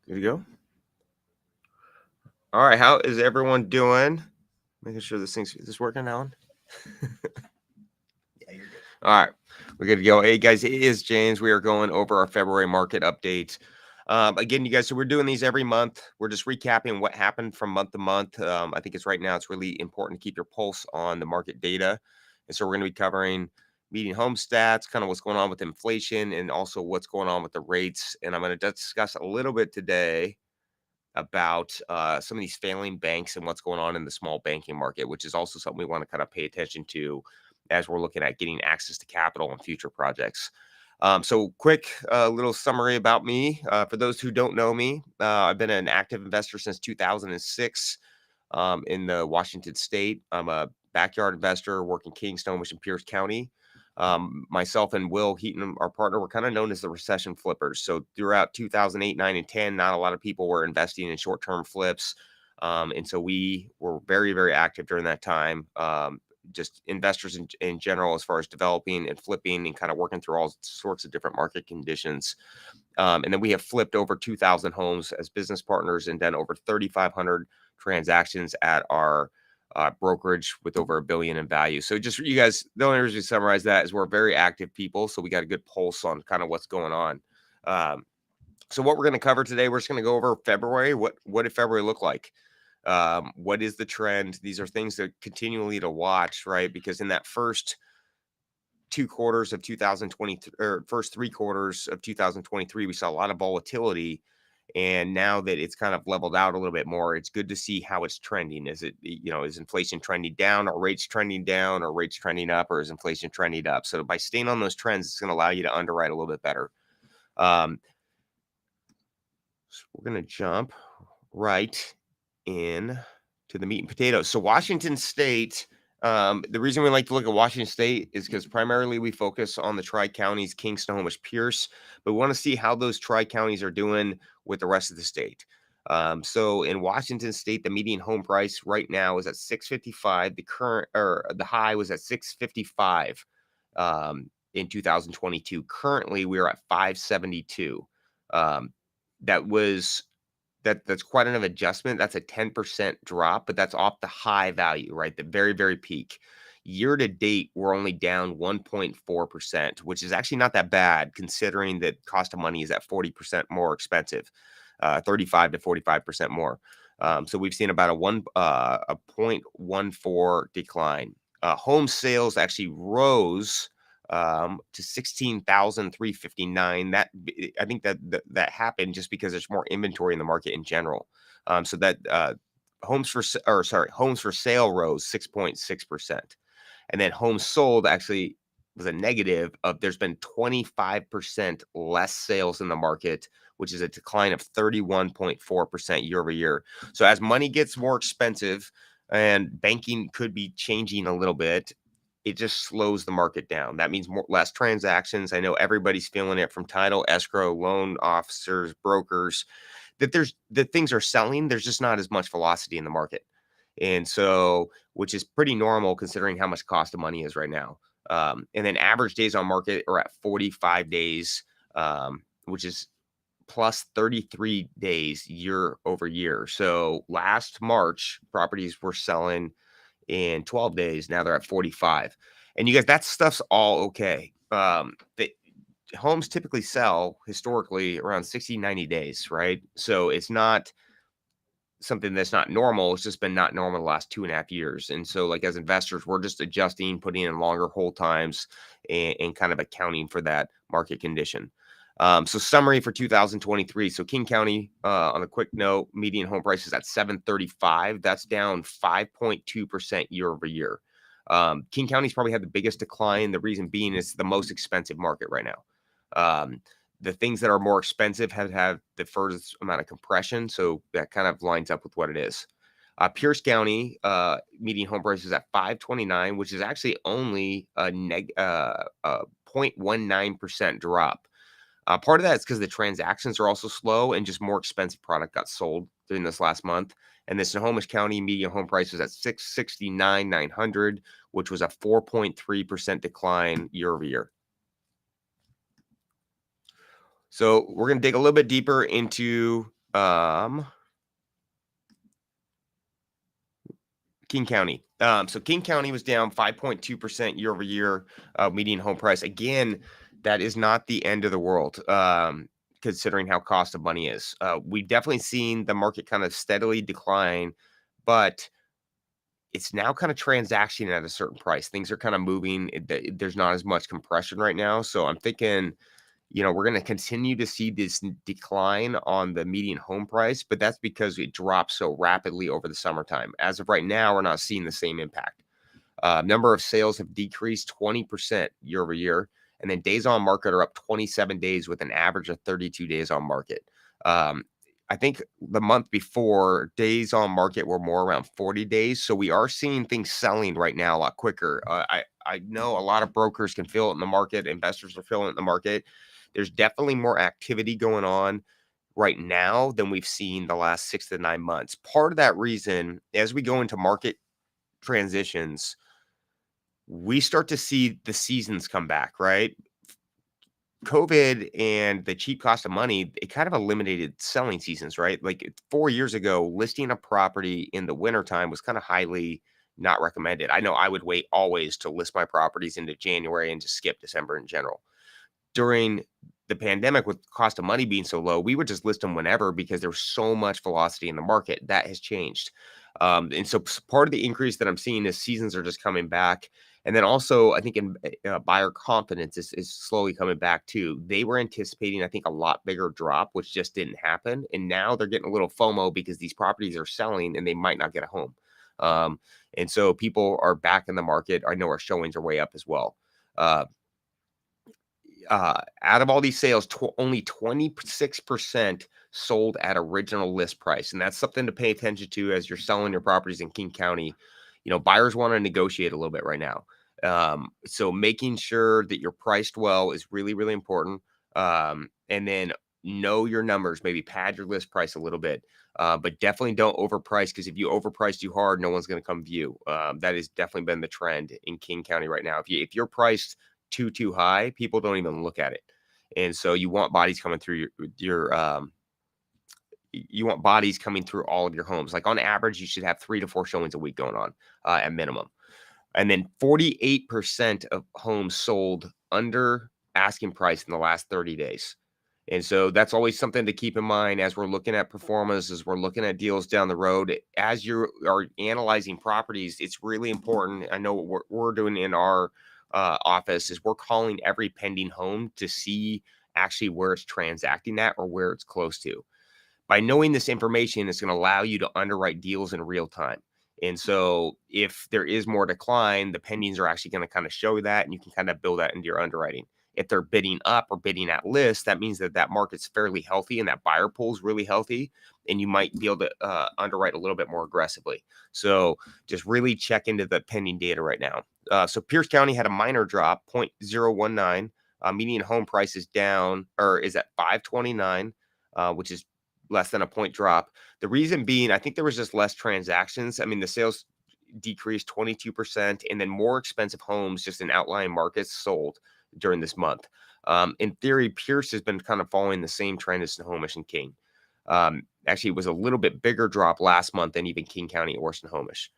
Good to go. All right, how is everyone doing? Making sure is this working, Alan? Yeah, you're good. All right, we're good to go. Hey guys, it is James. We are going over our February market update. Again, you guys, so we're doing these every month. We're just recapping what happened from month to month. I think it's right now, it's really important to keep your pulse on the market data. And so we're going to be covering median home stats, kind of what's going on with inflation, and also what's going on with the rates. And I'm going to discuss a little bit today about some of these failing banks and what's going on in the small banking market, which is also something we want to kind of pay attention to as we're looking at getting access to capital on future projects. So quick little summary about me. For those who don't know me, I've been an active investor since 2006 in the Washington state. I'm a backyard investor working Kingstone, which in Pierce County. Myself and Will Heaton, our partner, were kind of known as the recession flippers. So throughout 2008, 9, and 10, not a lot of people were investing in short-term flips. And so we were very, very active during that time. Just investors in general, as far as developing and flipping and kind of working through all sorts of different market conditions. And then we have flipped over 2,000 homes as business partners and done over 3,500 transactions at our brokerage with over $1 billion in value. So just for you guys, the only reason we summarize that is we're very active people, so we got a good pulse on kind of what's going on. So what we're going to cover today, we're just going to go over February. What did February look like? What is the trend? These are things that continually to watch, right? Because in that first 2 quarters of 2020 or first 3 quarters of 2023, we saw a lot of volatility. And now that it's kind of leveled out a little bit more, it's good to see how it's trending. Is it, is inflation trending down, or rates trending down, or rates trending up, or is inflation trending up? So by staying on those trends, it's going to allow you to underwrite a little bit better. So we're going to jump right in to the meat and potatoes. So Washington State, the reason we like to look at Washington State is because primarily we focus on the tri-counties, Kingstone, which Pierce, but we want to see how those tri-counties are doing with the rest of the state. So in Washington State, the median home price right now is at 655. The high was at 655 in 2022. Currently, we are at 572. That's quite an adjustment. That's a 10% drop, but that's off the high value, right? The very, very peak. Year to date, we're only down 1.4%, which is actually not that bad considering that cost of money is at 40% more expensive, 35 to 45% more. So we've seen about a 0.14 decline. Home sales actually rose to 16,359. I think that happened just because there's more inventory in the market in general. So that homes for sale rose 6.6%, and then homes sold actually was a negative of there's been 25% less sales in the market, which is a decline of 31.4% year over year. So as money gets more expensive and banking could be changing a little bit, it just slows the market down. That means less transactions. I know everybody's feeling it from title, escrow, loan officers, brokers, that things are selling. There's just not as much velocity in the market. And so, which is pretty normal considering how much cost of money is right now. And then average days on market are at 45 days, which is plus 33 days year over year. So last March, properties were selling in 12 days. Now they're at 45. And you guys, that stuff's all okay. The homes typically sell historically around 60, 90 days, right? So it's not something that's not normal. It's just been not normal the last 2.5 years. And so, like, as investors, we're just adjusting, putting in longer hold times and kind of accounting for that market condition. So summary for 2023. So King County, on a quick note, median home price is at 735. That's down 5.2% year over year. King County's probably had the biggest decline. The reason being it's the most expensive market right now. The things that are more expensive have the furthest amount of compression. So that kind of lines up with what it is. Pierce County, median home price is at 529, which is actually only a 0.19% drop. Part of that is because the transactions are also slow and just more expensive product got sold during this last month. And the Snohomish County median home price was at 669,900, which was a 4.3% decline year over year. So we're going to dig a little bit deeper into Um, King County. So King County was down 5.2% year over year, median home price. Again, that is not the end of the world, considering how cost of money is. We've definitely seen the market kind of steadily decline, but it's now kind of transacting at a certain price. Things are kind of moving. There's not as much compression right now. So I'm thinking, we're going to continue to see this decline on the median home price, but that's because it dropped so rapidly over the summertime. As of right now, we're not seeing the same impact. Number of sales have decreased 20% year over year. And then days on market are up 27 days with an average of 32 days on market. Um, I think the month before, days on market were more around 40 days. So we are seeing things selling right now a lot quicker. I know a lot of brokers can feel it in the market. Investors are feeling it in the market. There's definitely more activity going on right now than we've seen the last 6 to 9 months. Part of that reason, as we go into market transitions, we start to see the seasons come back, right? COVID and the cheap cost of money, it kind of eliminated selling seasons, right? Like 4 years ago, listing a property in the wintertime was kind of highly not recommended. I know I would wait always to list my properties into January and just skip December in general. During the pandemic, with cost of money being so low, we would just list them whenever because there was so much velocity in the market. That has changed. And so part of the increase that I'm seeing is seasons are just coming back. And then also, I think in buyer confidence is slowly coming back too. They were anticipating, I think, a lot bigger drop, which just didn't happen. And now they're getting a little FOMO because these properties are selling and they might not get a home. And so people are back in the market. I know our showings are way up as well. Uh, Out of all these sales, only 26% sold at original list price. And that's something to pay attention to as you're selling your properties in King County. Buyers want to negotiate a little bit right now. So making sure that you're priced well is really, really important. And then know your numbers, maybe pad your list price a little bit. But definitely don't overprice, because if you overprice too hard, no one's going to come view. That has definitely been the trend in King County right now. If you're priced too high, people don't even look at it. And so you want bodies coming through you want bodies coming through all of your homes. Like on average, you should have 3 to 4 showings a week going on at minimum. And then 48% of homes sold under asking price in the last 30 days. And so that's always something to keep in mind as we're looking at performance, as we're looking at deals down the road. As you are analyzing properties, it's really important. I know what we're doing in our office is we're calling every pending home to see actually where it's transacting at or where it's close to. By knowing this information, it's going to allow you to underwrite deals in real time. And so if there is more decline, the pendings are actually going to kind of show that, and you can kind of build that into your underwriting. If they're bidding up or bidding at list, that means that market's fairly healthy and that buyer pool is really healthy, and you might be able to underwrite a little bit more aggressively. So just really check into the pending data right now. So Pierce County had a minor drop, 0.019. Median home price is down, or is at 529, which is less than a point drop. The reason being, I think there was just less transactions. I mean, the sales decreased 22%, and then more expensive homes just in outlying markets sold during this month. In theory, Pierce has been kind of following the same trend as Snohomish and King. Actually, it was a little bit bigger drop last month than even King County or Snohomish.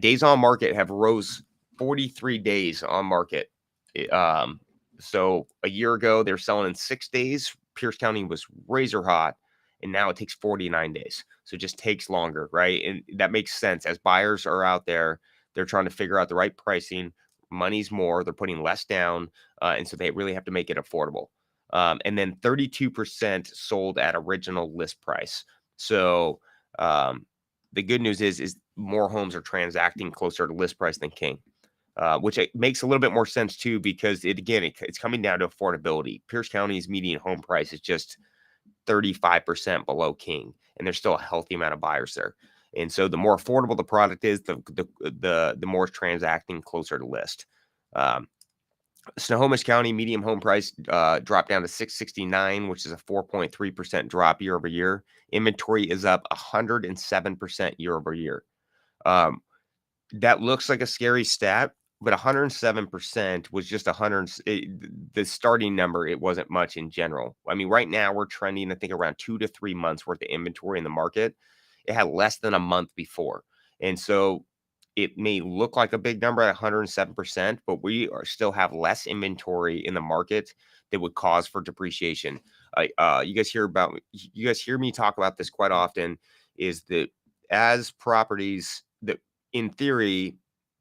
Days on market have rose 43 days on market. So a year ago, they were selling in 6 days. Pierce County was razor hot, and now it takes 49 days. So it just takes longer, right? And that makes sense. As buyers are out there, they're trying to figure out the right pricing. Money's more, they're putting less down, and so they really have to make it affordable. And then 32% sold at original list price. So the good news is more homes are transacting closer to list price than King. Which it makes a little bit more sense too, because it's coming down to affordability. Pierce County's median home price is just 35% below King, and there's still a healthy amount of buyers there. And so the more affordable the product is, the more it's transacting closer to list. Snohomish County median home price dropped down to 669, which is a 4.3% drop year over year. Inventory is up 107% year over year. That looks like a scary stat, but 107% was just 100 the starting number, it wasn't much in general. I mean, right now we're trending, I think, around 2 to 3 months worth of inventory in the market. It had less than a month before. And so it may look like a big number at 107%, but we are still have less inventory in the market that would cause for depreciation. You guys hear me talk about this quite often, is that as properties that in theory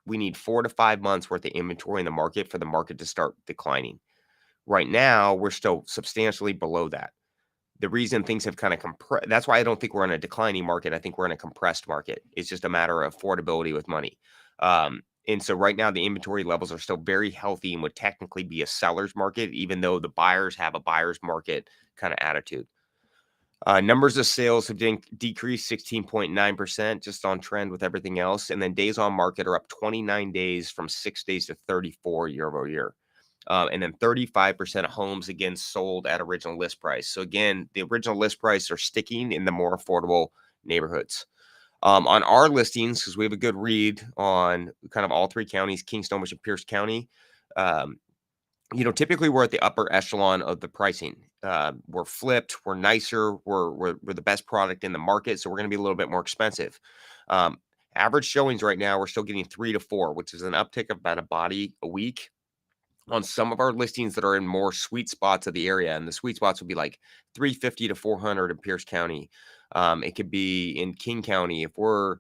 we need 4 to 5 months worth of inventory in the market for the market to start declining. Right now, we're still substantially below that. The reason things have kind of compressed, that's why I don't think we're in a declining market. I think we're in a compressed market. It's just a matter of affordability with money. And so right now, the inventory levels are still very healthy and would technically be a seller's market, even though the buyers have a buyer's market kind of attitude. Numbers of sales have decreased 16.9%, just on trend with everything else. And then days on market are up 29 days from 6 days to 34 year over year. And then 35% of homes again sold at original list price. So again, the original list price are sticking in the more affordable neighborhoods. On our listings, because we have a good read on kind of all three counties, King, Snohomish, and Pierce County. Um, typically we're at the upper echelon of the pricing. We're flipped, we're nicer, we're the best product in the market, so we're going to be a little bit more expensive. Um, Average showings right now, we're still getting 3 to 4, which is an uptick of about a body a week on some of our listings that are in more sweet spots of the area. And the sweet spots would be like 350 to 400 in Pierce County. It could be in King County. If we're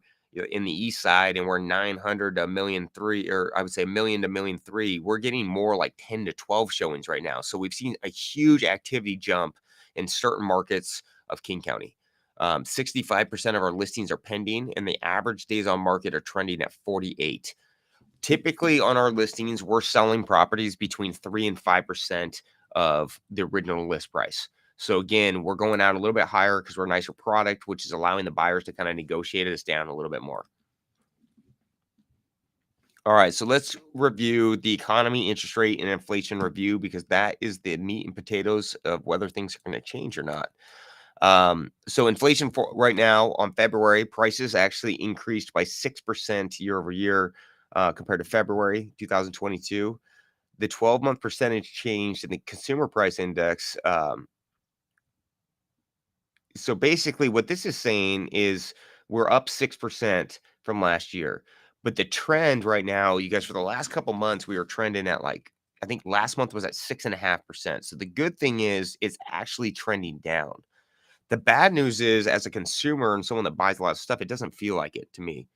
in the east side and we're 900 to a million three, or I would say a million to million three, we're getting more like 10 to 12 showings right now. So we've seen a huge activity jump in certain markets of King County. 65% of our listings are pending, and the average days on market are trending at 48. Typically on our listings, we're selling properties between 3 and 5% of the original list price. So again, we're going out a little bit higher because we're a nicer product, which is allowing the buyers to kind of negotiate us down a little bit more. All right, so let's review the economy, interest rate, and inflation review, because that is the meat and potatoes of whether things are going to change or not. So inflation for right now on February, prices actually increased by 6% year over year compared to February 2022. The 12-month percentage change in the consumer price index. So basically, what this is saying is we're up 6% from last year. But the trend right now, you guys, for the last couple months, we were trending at like, I think last month was at 6.5%. So the good thing is it's actually trending down. The bad news is, as a consumer and someone that buys a lot of stuff, it doesn't feel like it to me.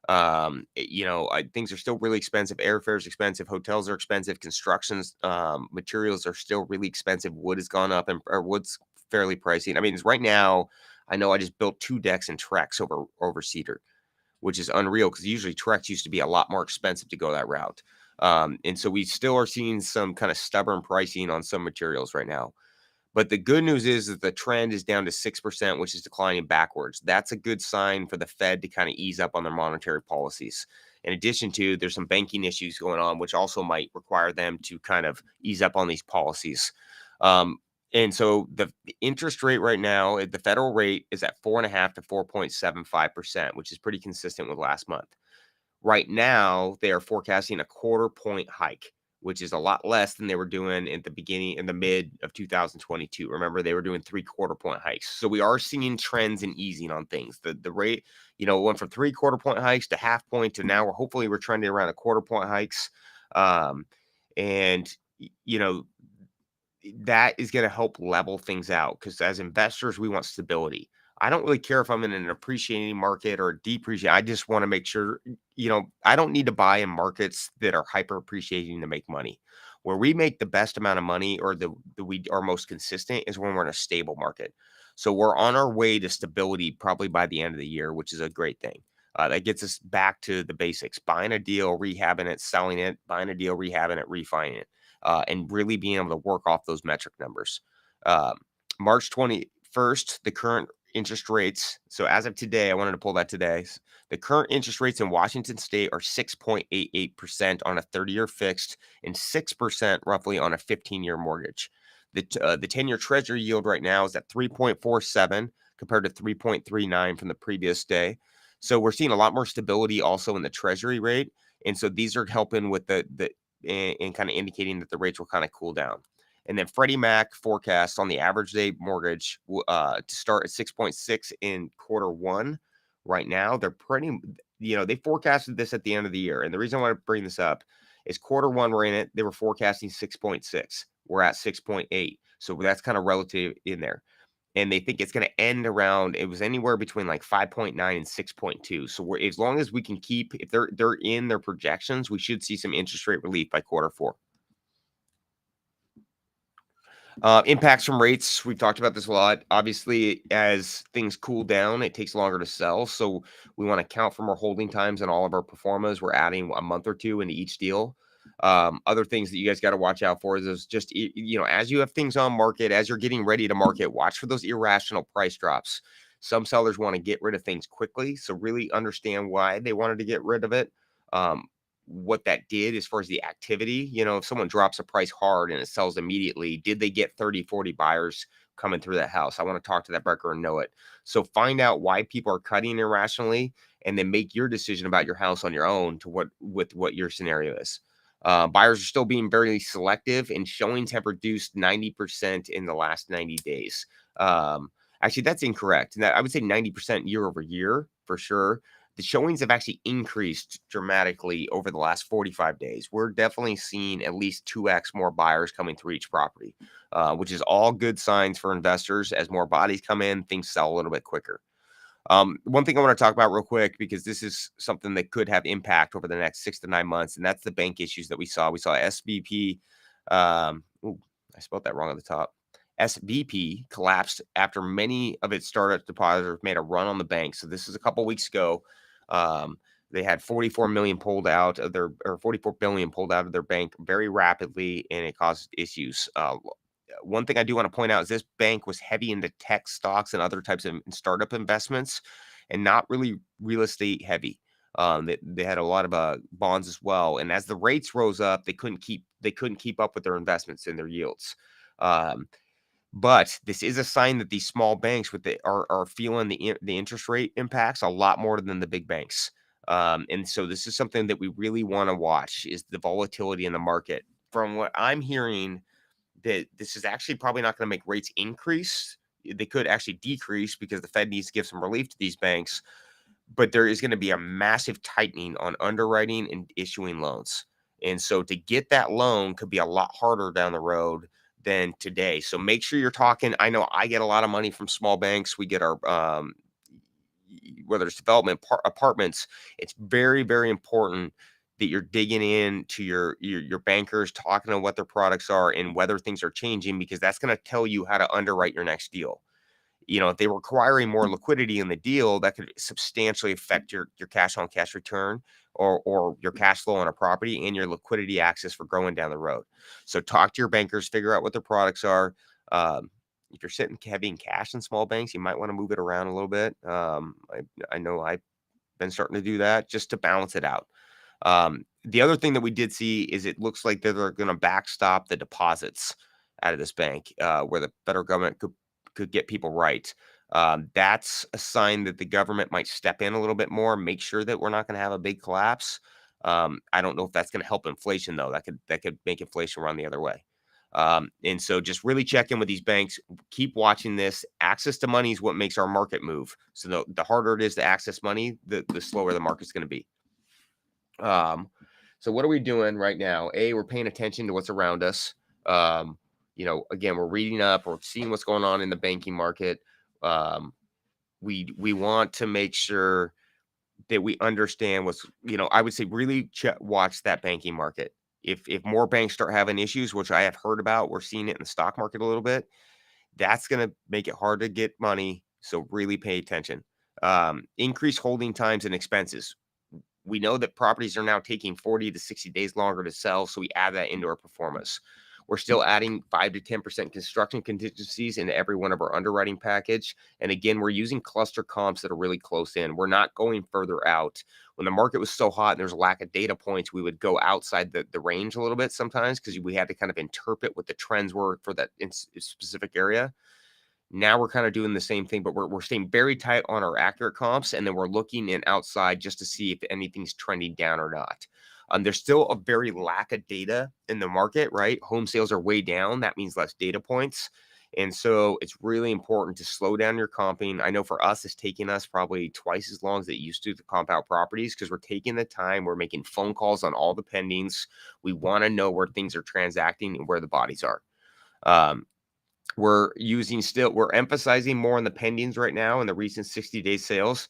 Things are still really expensive. Airfare is expensive. Hotels are expensive. Constructions, materials are still really expensive. Wood has gone up, and or wood's fairly pricey. I mean, it's right now, I know I just built 2 decks and Trex over cedar, which is unreal because usually Trex used to be a lot more expensive to go that route. And so we still are seeing some kind of stubborn pricing on some materials right now. But the good news is that the trend is down to 6%, which is declining backwards. That's a good sign for the Fed to kind of ease up on their monetary policies. In addition to, there's some banking issues going on, which also might require them to kind of ease up on these policies. And so the interest rate right now, the federal rate is at 4.5 to 4.75%, which is pretty consistent with last month. Right now, they are forecasting a quarter point hike, which is a lot less than they were doing in the mid of 2022. Remember, they were doing 3/4 point hikes. So we are seeing trends in easing on things. The rate, went from 3/4 point hikes to half point to now we're trending around a quarter point hikes. And that is going to help level things out, because as investors, we want stability. I don't really care if I'm in an appreciating market or a depreciating. I just want to make sure, I don't need to buy in markets that are hyper appreciating to make money. Where we make the best amount of money, or we are most consistent, is when we're in a stable market. So we're on our way to stability probably by the end of the year, which is a great thing. That gets us back to the basics: buying a deal, rehabbing it, selling it, buying a deal, rehabbing it, refining it. And really being able to work off those metric numbers. March 21st, the current interest rates. So as of today, I wanted to pull that today. The current interest rates in Washington State are 6.88% on a 30-year fixed and 6% roughly on a 15-year mortgage. The 10-year Treasury yield right now is at 3.47 compared to 3.39 from the previous day. So we're seeing a lot more stability also in the Treasury rate. And so these are helping with and kind of indicating that the rates will kind of cool down. And then Freddie Mac forecasts on the average day mortgage to start at 6.6 in quarter 1. Right now, they're pretty, they forecasted this at the end of the year. And the reason I want to bring this up is quarter 1, we're in it. They were forecasting 6.6. We're at 6.8. So that's kind of relative in there. And they think it's going to end around, it was anywhere between like 5.9 and 6.2. So as long as we can keep, if they're in their projections, we should see some interest rate relief by quarter 4. Impacts from rates. We've talked about this a lot. Obviously, as things cool down, it takes longer to sell. So we want to count from our holding times and all of our performas. We're adding a month or two into each deal. Other things that you guys got to watch out for is just, as you have things on market, as you're getting ready to market, watch for those irrational price drops. Some sellers want to get rid of things quickly. So really understand why they wanted to get rid of it. What that did as far as the activity, if someone drops a price hard and it sells immediately, did they get 30, 40 buyers coming through that house? I want to talk to that broker and know it. So find out why people are cutting irrationally and then make your decision about your house on your own with what your scenario is. Buyers are still being very selective and showings have reduced 90% in the last 90 days. Actually, that's incorrect. I would say 90% year over year for sure. The showings have actually increased dramatically over the last 45 days. We're definitely seeing at least 2x more buyers coming through each property, which is all good signs for investors. As more bodies come in, things sell a little bit quicker. One thing I want to talk about real quick, because this is something that could have impact over the next 6 to 9 months, and that's the bank issues that we saw. We saw SVP. I spelled that wrong at the top. SVP collapsed after many of its startup depositors made a run on the bank. So this is a couple weeks ago. They had 44 million pulled out of their, or 44 billion pulled out of their bank very rapidly, and it caused issues. One thing I do want to point out is this bank was heavy into tech stocks and other types of startup investments, and not really real estate heavy. They had a lot of bonds as well, and as the rates rose up, they couldn't keep up with their investments and their yields. But this is a sign that these small banks are feeling the interest rate impacts a lot more than the big banks. And so this is something that we really want to watch, is the volatility in the market. From what I'm hearing, that this is actually probably not going to make rates increase. They could actually decrease because the Fed needs to give some relief to these banks. But there is going to be a massive tightening on underwriting and issuing loans. And so to get that loan could be a lot harder down the road than today. So make sure you're talking. I know I get a lot of money from small banks. We get our whether it's development apartments. It's very, very important that you're digging into your bankers, talking to what their products are and whether things are changing, because that's going to tell you how to underwrite your next deal. If they were requiring more liquidity in the deal, that could substantially affect your cash on cash return, or your cash flow on a property and your liquidity access for growing down the road. So talk to your bankers, figure out what their products are. If you're sitting heavy in cash in small banks, you might want to move it around a little bit. I know I've been starting to do that just to balance it out. The other thing that we did see is it looks like they're going to backstop the deposits out of this bank, where the federal government could get people right. That's a sign that the government might step in a little bit more, make sure that we're not going to have a big collapse. I don't know if that's going to help inflation though. That could make inflation run the other way. And so just really check in with these banks. Keep watching this. Access to money is what makes our market move. So the harder it is to access money, the slower the market's going to be. So what are we doing right now? We're paying attention to what's around us. Again, we're reading up, we're seeing what's going on in the banking market. We want to make sure that we understand what's, I would say really watch that banking market. If more banks start having issues, which I have heard about, we're seeing it in the stock market a little bit, that's going to make it hard to get money. So really pay attention. Increase holding times and expenses. We know that properties are now taking 40 to 60 days longer to sell, so we add that into our performance. We're still adding 5 to 10% construction contingencies into every one of our underwriting package. And again, we're using cluster comps that are really close in. We're not going further out. When the market was so hot and there's a lack of data points, we would go outside the range a little bit sometimes, because we had to kind of interpret what the trends were for that specific area. Now we're kind of doing the same thing, but we're staying very tight on our accurate comps, and then we're looking in outside just to see if anything's trending down or not. There's still a very lack of data in the market, right? Home sales are way down. That means less data points. And so it's really important to slow down your comping. I know for us, it's taking us probably twice as long as it used to comp out properties because we're taking the time. We're making phone calls on all the pendings. We want to know where things are transacting and where the bodies are. Um, we're emphasizing more on the pendings right now in the recent 60-day sales.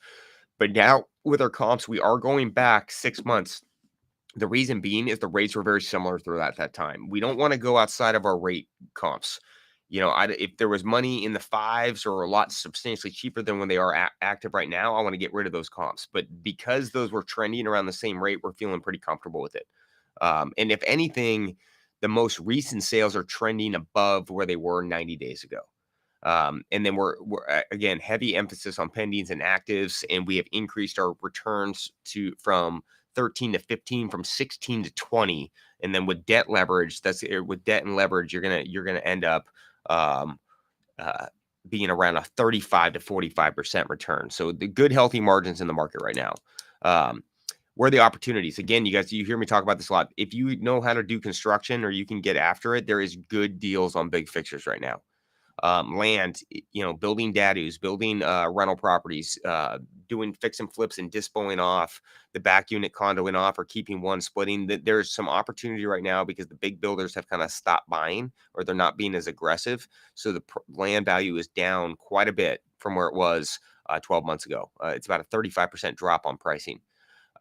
But now with our comps, we are going back 6 months. The reason being is the rates were very similar throughout that time. We don't want to go outside of our rate comps. If there was money in the fives or a lot substantially cheaper than when they are active right now, I want to get rid of those comps. But because those were trending around the same rate, we're feeling pretty comfortable with it. And if anything, the most recent sales are trending above where they were 90 days ago. And then we're again heavy emphasis on pendings and actives, and we have increased our returns from 13 to 15, from 16 to 20, and then with debt leverage, with debt and leverage, you're gonna end up um, being around a 35 to 45% return. So the good healthy margins in the market right now. Where are the opportunities? Again, you hear me talk about this a lot. If you know how to do construction or you can get after it, there is good deals on big fixtures right now. Land, building dados, building rental properties, doing fix and flips and dispoing off the back unit, condoing off, or keeping one, splitting. There's some opportunity right now because the big builders have kind of stopped buying or they're not being as aggressive. So the land value is down quite a bit from where it was 12 months ago. It's about a 35% drop on pricing.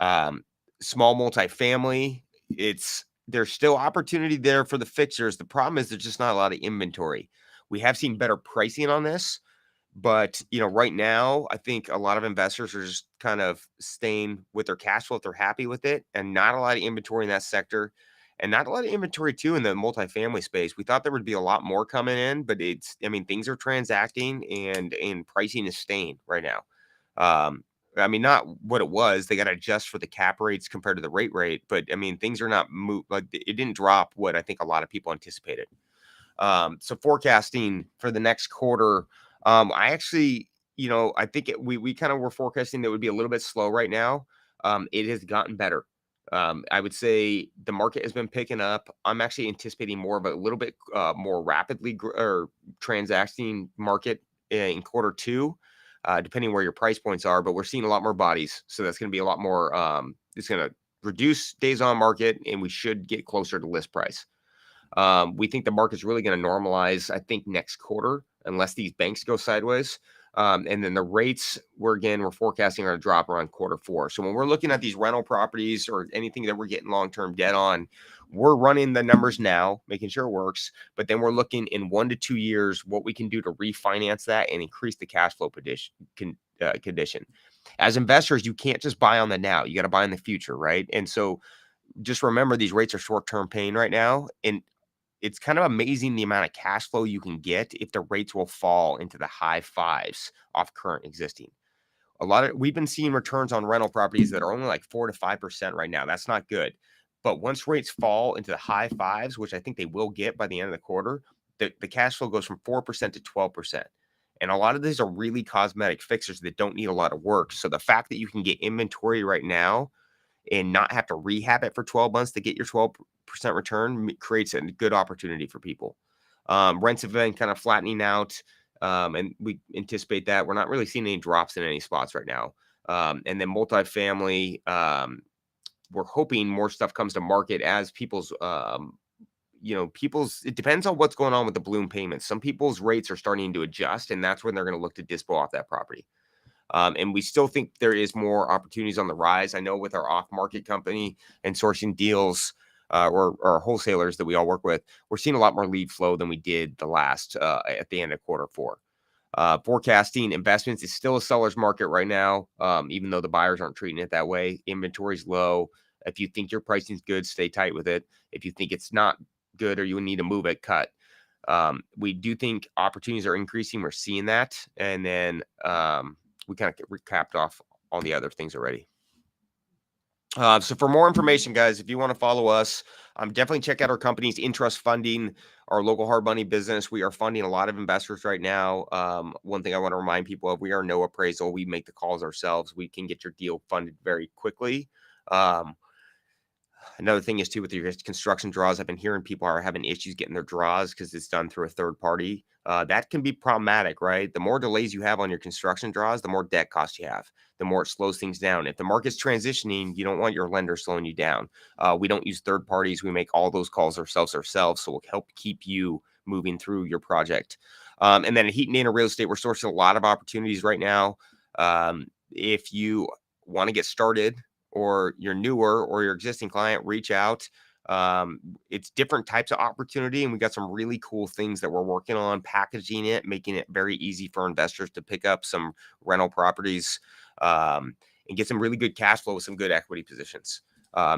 Small multifamily, there's still opportunity there for the fixers. The problem is there's just not a lot of inventory. We have seen better pricing on this, but right now, I think a lot of investors are just kind of staying with their cash flow if they're happy with it, and not a lot of inventory in that sector, and not a lot of inventory too in the multifamily space. We thought there would be a lot more coming in, but things are transacting and pricing is staying right now. Not what it was. They got to adjust for the cap rates compared to the rate, but things are not like it didn't drop what I think a lot of people anticipated. So forecasting for the next quarter, I actually, I think we kind of were forecasting that it would be a little bit slow right now. It has gotten better. I would say the market has been picking up. I'm actually anticipating more of a little bit more rapidly or transacting market in quarter two, depending where your price points are. But we're seeing a lot more bodies, so that's going to be a lot more. It's going to reduce days on market, and we should get closer to list price. We think the market's really going to normalize, I think, next quarter, unless these banks go sideways. And then the rates, we're forecasting are going to drop around quarter four. So when we're looking at these rental properties or anything that we're getting long-term debt on, we're running the numbers now, making sure it works. But then we're looking in 1 to 2 years what we can do to refinance that and increase the cash flow condition. As investors, you can't just buy on the now. You got to buy in the future, right? And so just remember these rates are short-term pain right now. And it's kind of amazing the amount of cash flow you can get if the rates will fall into the high fives off current existing. We've been seeing returns on rental properties that are only like 4 to 5% right now. That's not good. But once rates fall into the high fives, which I think they will get by the end of the quarter, the cash flow goes from 4% to 12%. And a lot of these are really cosmetic fixers that don't need a lot of work. So the fact that you can get inventory right now and not have to rehab it for 12 months to get your 12% return creates a good opportunity for people. Rents have been kind of flattening out, and we anticipate that. We're not really seeing any drops in any spots right now. And then multifamily, we're hoping more stuff comes to market as it depends on what's going on with the balloon payments. Some people's rates are starting to adjust, and that's when they're going to look to dispo off that property. And we still think there is more opportunities on the rise. I know with our off-market company and sourcing deals or wholesalers that we all work with, we're seeing a lot more lead flow than we did at the end of quarter four. Forecasting investments is still a seller's market right now, even though the buyers aren't treating it that way. Inventory's low. If you think your pricing is good, stay tight with it. If you think it's not good or you need to move it, cut. We do think opportunities are increasing. We're seeing that. And then we kind of recapped off all the other things already. So for more information, guys, if you want to follow us, definitely check out our company's Intrust Funding, our local hard money business. We are funding a lot of investors right now. One thing I want to remind people of, we are no appraisal. We make the calls ourselves. We can get your deal funded very quickly. Another thing is too with your construction draws, I've been hearing people are having issues getting their draws because it's done through a third party. That can be problematic, right? The more delays you have on your construction draws, the more debt costs you have, the more it slows things down. If the market's transitioning, you don't want your lender slowing you down. We don't use third parties. We make all those calls ourselves. So we'll help keep you moving through your project. And then at Heaton Dainard Real Estate, we're sourcing a lot of opportunities right now. If you want to get started, or you're newer or your existing client, reach out. It's different types of opportunity, and we got some really cool things that we're working on, packaging it, making it very easy for investors to pick up some rental properties, and get some really good cash flow with some good equity positions.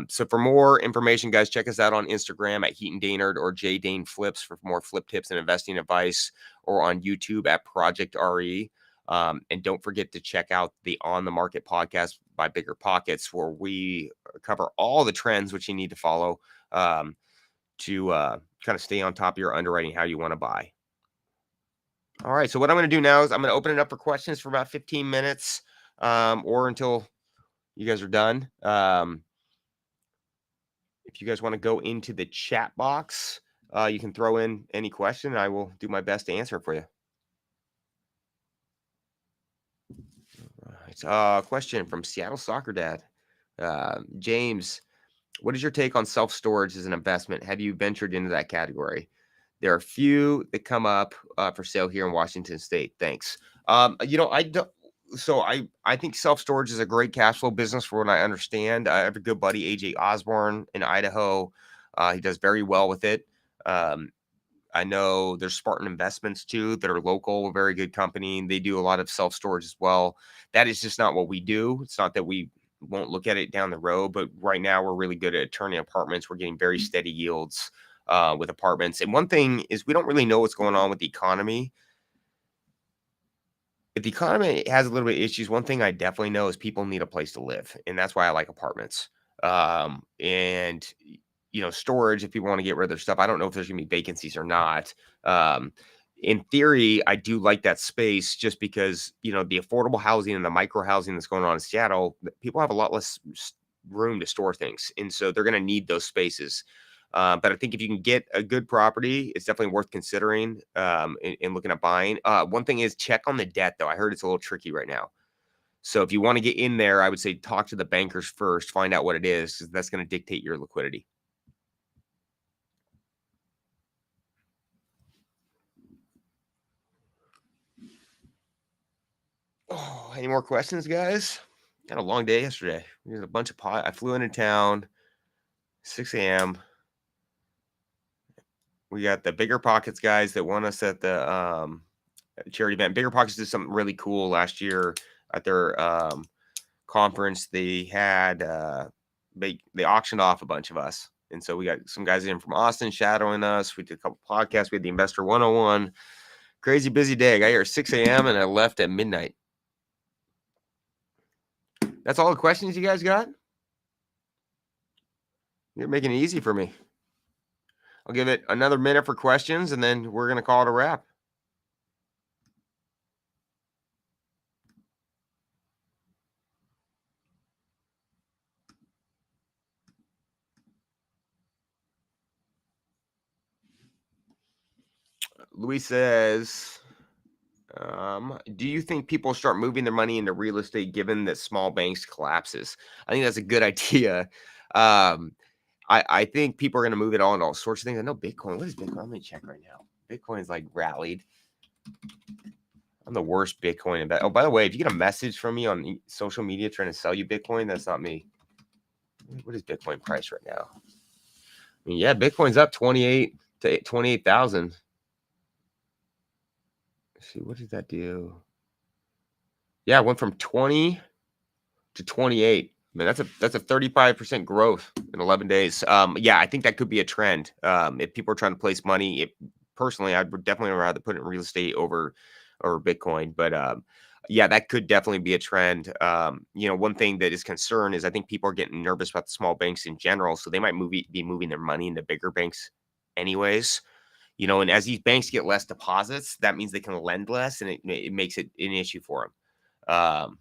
So for more information, guys, check us out on Instagram at Heaton Dainard or J Dane Flips for more flip tips and investing advice, or on YouTube at Project RE. And don't forget to check out the On the Market podcast by Bigger Pockets, where we cover all the trends which you need to follow to kind of stay on top of your underwriting, how you want to buy. All right. So what I'm going to do now is I'm going to open it up for questions for about 15 minutes, or until you guys are done. If you guys want to go into the chat box, you can throw in any question, and I will do my best to answer it for you. Right. Question from Seattle Soccer Dad. James, what is your take on self-storage as an investment? Have you ventured into that category? There are a few that come up for sale here in Washington State. Thanks. I don't. So I think self-storage is a great cash flow business for what I understand. I have a good buddy, AJ Osborne in Idaho. He does very well with it. I know there's Spartan Investments too that are local, a very good company. They do a lot of self-storage as well. That is just not what we do. It's not that we won't look at it down the road, but right now we're really good at turning apartments. We're getting very steady yields with apartments. And one thing is we don't really know what's going on with the economy. If the economy has a little bit of issues, one thing I definitely know is people need a place to live, and that's why I like apartments. And storage, if people want to get rid of their stuff, I don't know if there's gonna be vacancies or not. In theory, I do like that space just because the affordable housing and the micro housing that's going on in Seattle, people have a lot less room to store things, and so they're gonna need those spaces. But I think if you can get a good property, it's definitely worth considering and looking at buying. One thing is check on the debt, though. I heard it's a little tricky right now. So if you want to get in there, I would say talk to the bankers first, find out what it is, because that's going to dictate your liquidity. Oh, any more questions, guys? Had a long day yesterday. There's a bunch of I flew into town 6 a.m. We got the Bigger Pockets guys that won us at the charity event. Bigger Pockets did something really cool last year at their conference. They had they auctioned off a bunch of us, and so we got some guys in from Austin shadowing us. We did a couple podcasts. We had the Investor 101. Crazy busy day. I got here at 6 a.m. and I left at midnight. That's all the questions you guys got? You're making it easy for me. I'll give it another minute for questions, and then we're going to call it a wrap. Luis says, do you think people start moving their money into real estate given that small banks collapses? I think that's a good idea. I think people are going to move it into all sorts of things. I know Bitcoin. What is Bitcoin? Let me check right now. Bitcoin's like rallied. I'm the worst Bitcoin investor. Oh, by the way, if you get a message from me on social media trying to sell you Bitcoin, that's not me. What is Bitcoin price right now? I mean, yeah, Bitcoin's up 28 to 28,000. See, what did that do? Yeah, it went from 20 to 28. I mean, that's a 35% growth in 11 days. Yeah, I think that could be a trend. If people are trying to place money, personally, I would definitely rather put it in real estate over Bitcoin. But yeah, that could definitely be a trend. One thing that is concerned is I think people are getting nervous about the small banks in general, so they might be moving their money into bigger banks anyways. And as these banks get less deposits, that means they can lend less, and it makes it an issue for them.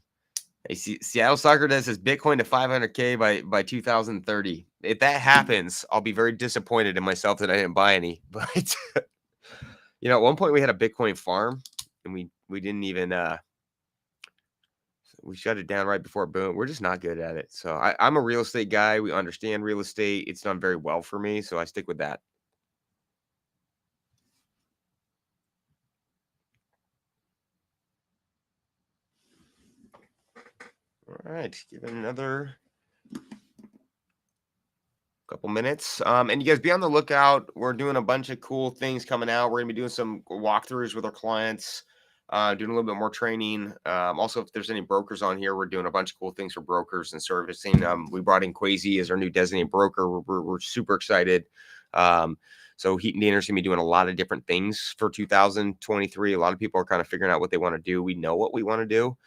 Seattle Soccer says Bitcoin to 500K by 2030. if that happens, I'll be very disappointed in myself that I didn't buy any. But at one point we had a Bitcoin farm, and we didn't even we shut it down right before boom. We're just not good at it. So I'm a real estate guy. We understand real estate. It's done very well for me, so I stick with that. All right, give it another couple minutes. And you guys be on the lookout. We're doing a bunch of cool things coming out. We're gonna be doing some walkthroughs with our clients, doing a little bit more training. Also, if there's any brokers on here, we're doing a bunch of cool things for brokers and servicing. We brought in Quasi as our new designated broker. We're super excited. So Heaton Dainard is gonna be doing a lot of different things for 2023. A lot of people are kind of figuring out what they want to do. We know what we want to do.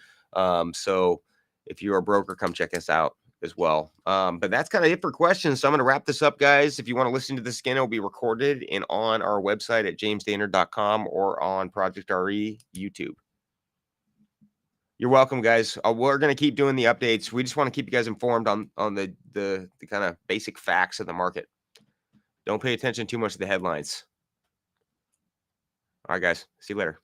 So if you're a broker, come check us out as well. But that's kind of it for questions. So I'm going to wrap this up, guys. If you want to listen to this again, it'll be recorded and on our website at jamesdainard.com or on Project RE YouTube. You're welcome, guys. We're going to keep doing the updates. We just want to keep you guys informed on the kind of basic facts of the market. Don't pay attention too much to the headlines. All right, guys. See you later.